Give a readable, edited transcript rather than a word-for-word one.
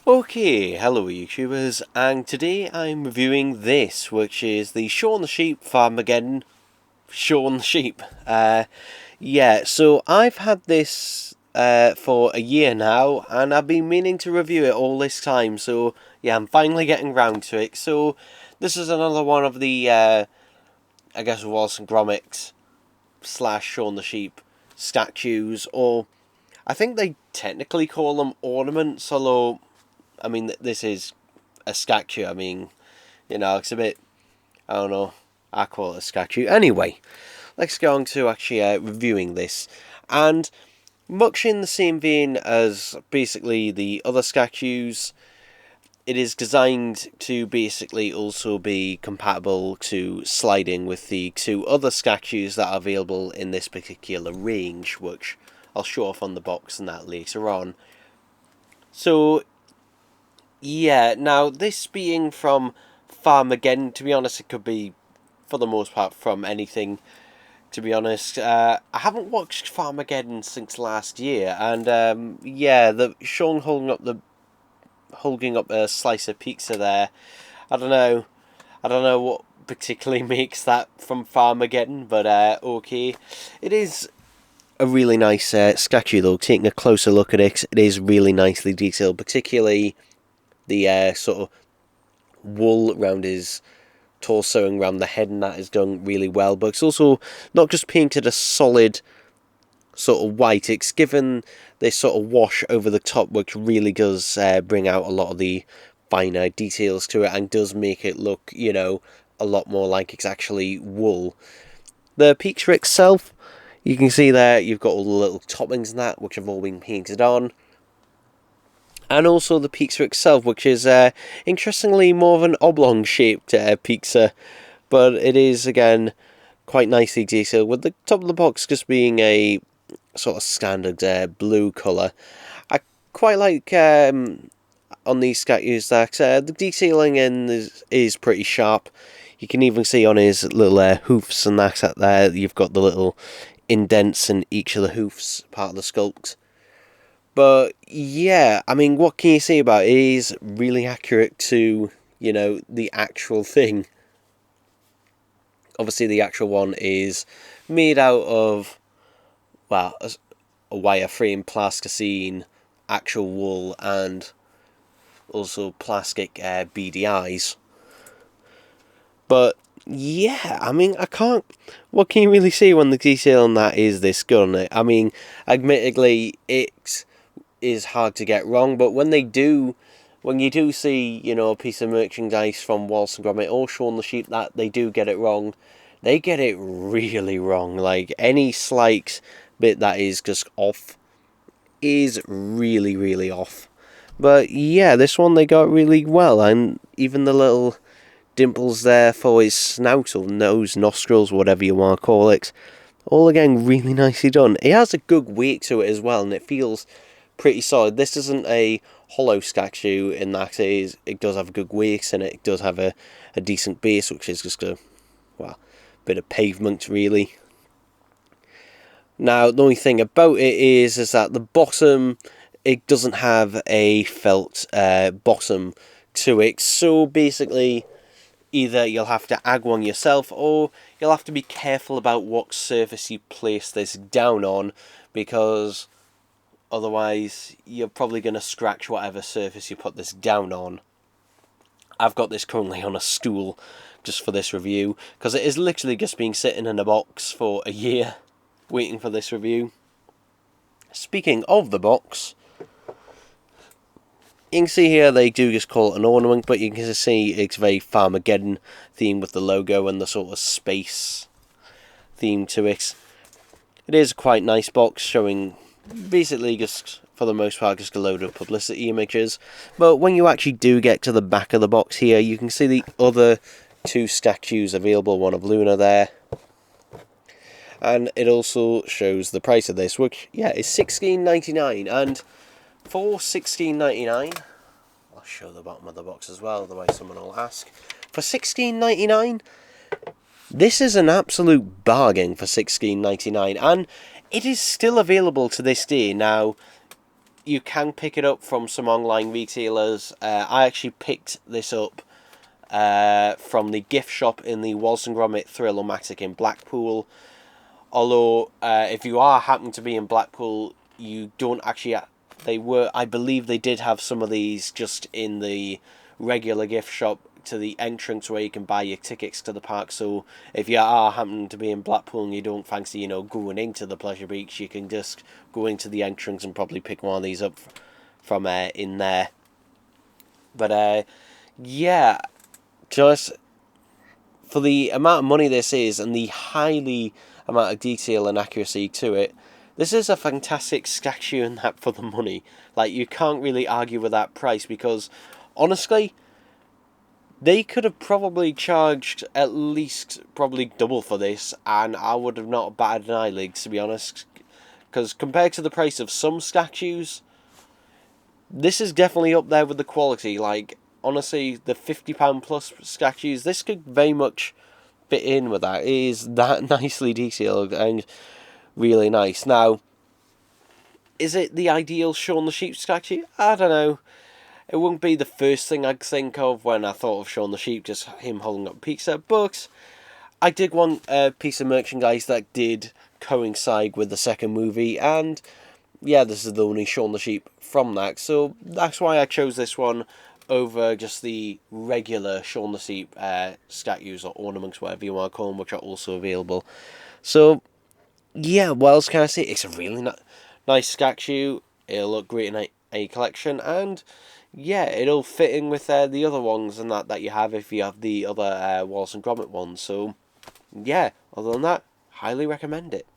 Okay, hello YouTubers, and today I'm reviewing this, which is the Shaun the Sheep Farmageddon. Shaun the Sheep. Yeah, so I've had this for a year now, and I've been meaning to review it all this time, so yeah, I'm finally getting round to it. So this is another one of the, I guess, Wallace and Gromit / Shaun the Sheep statues, or I think they technically call them ornaments, although I mean, this is a statue. I mean, it's a bit, I don't know, I call it a statue. Anyway, let's go on to actually reviewing this. And much in the same vein as basically the other statues, it is designed to basically also be compatible to sliding with the two other statues that are available in this particular range, which I'll show off on the box and that later on. So yeah, now this being from Farmageddon, to be honest, it could be, for the most part, from anything, to be honest. I haven't watched Farmageddon since last year, and yeah, the Shaun holding up a slice of pizza there, I don't know what particularly makes that from Farmageddon, but okay. It is a really nice statue though. Taking a closer look at it, it is really nicely detailed, particularly the sort of wool around his torso and around the head, and that is done really well. But it's also not just painted a solid sort of white, it's given this sort of wash over the top, which really does bring out a lot of the finer details to it and does make it look, a lot more like it's actually wool. The picture itself, you can see there you've got all the little toppings and that, which have all been painted on. And also the pizza itself, which is interestingly more of an oblong shaped pizza, but it is again quite nicely detailed, with the top of the box just being a sort of standard blue colour. I quite like on these statues that the detailing in is pretty sharp. You can even see on his little hoofs and that there, you've got the little indents in each of the hoofs, part of the sculpt. But yeah, I mean, what can you say about it? It is really accurate to, the actual thing. Obviously, the actual one is made out of, well, a wireframe, plasticine, actual wool, and also plastic beady eyes. But yeah, I mean, what can you really say when the detail on that is this good? I mean, admittedly, it is hard to get wrong, but when you do see, a piece of merchandise from Wallace and Gromit or Shaun the Sheep that they do get it wrong, they get it really wrong. Like, any slight bit that is just off is really, really off. But yeah, this one they got really well, and even the little dimples there for his snout or nose, nostrils, whatever you want to call it, all again really nicely done. It has a good weight to it as well, and it feels pretty solid. This isn't a hollow statue in that it does have a good weight, and it does have a decent base, which is just a bit of pavement really. Now the only thing about it is that the bottom, it doesn't have a felt bottom to it, so basically either you'll have to add one yourself, or you'll have to be careful about what surface you place this down on, because otherwise you're probably going to scratch whatever surface you put this down on. I've got this currently on a stool just for this review, because it is literally just been sitting in a box for a year waiting for this review. Speaking of the box, you can see here they do just call it an ornament, but you can see it's very Farmageddon theme with the logo and the sort of space theme to it. It is a quite nice box, showing basically just, for the most part, just a load of publicity images. But when you actually do get to the back of the box here, you can see the other two statues available, one of Luna there. And it also shows the price of this, which, yeah, is $16.99. And for $16.99, I'll show the bottom of the box as well, otherwise someone will ask. For $16.99, this is an absolute bargain for $16.99, and it is still available to this day. Now, you can pick it up from some online retailers. I actually picked this up from the gift shop in the Wallace and Gromit Thrill-O-Matic in Blackpool. Although, if you are happen to be in Blackpool, you don't actually... I believe they did have some of these just in the regular gift shop to the entrance where you can buy your tickets to the park. So if you are happen to be in Blackpool and you don't fancy, going into the Pleasure Beach, you can just go into the entrance and probably pick one of these up from in there. But yeah, just for the amount of money this is and the highly amount of detail and accuracy to it, this is a fantastic statue and that for the money. Like, you can't really argue with that price, because honestly, they could have probably charged at least probably double for this, and I would have not batted an eyelid, to be honest. Because compared to the price of some statues, this is definitely up there with the quality. Like, honestly, the £50 plus statues, this could very much fit in with that. It is that nicely detailed and really nice. Now, is it the ideal Shaun the Sheep statue? I don't know. It wouldn't be the first thing I'd think of when I thought of Shaun the Sheep, just him holding up pizza. But I did want a piece of merchandise that did coincide with the second movie, and yeah, this is the only Shaun the Sheep from that. So that's why I chose this one over just the regular Shaun the Sheep statues or ornaments, whatever you want to call them, which are also available. So yeah, what else can I say? It's a really nice statue. It'll look great in a collection, and yeah, it'll fit in with the other ones and that you have if you have the other Wallace and Gromit ones. So yeah, other than that, highly recommend it.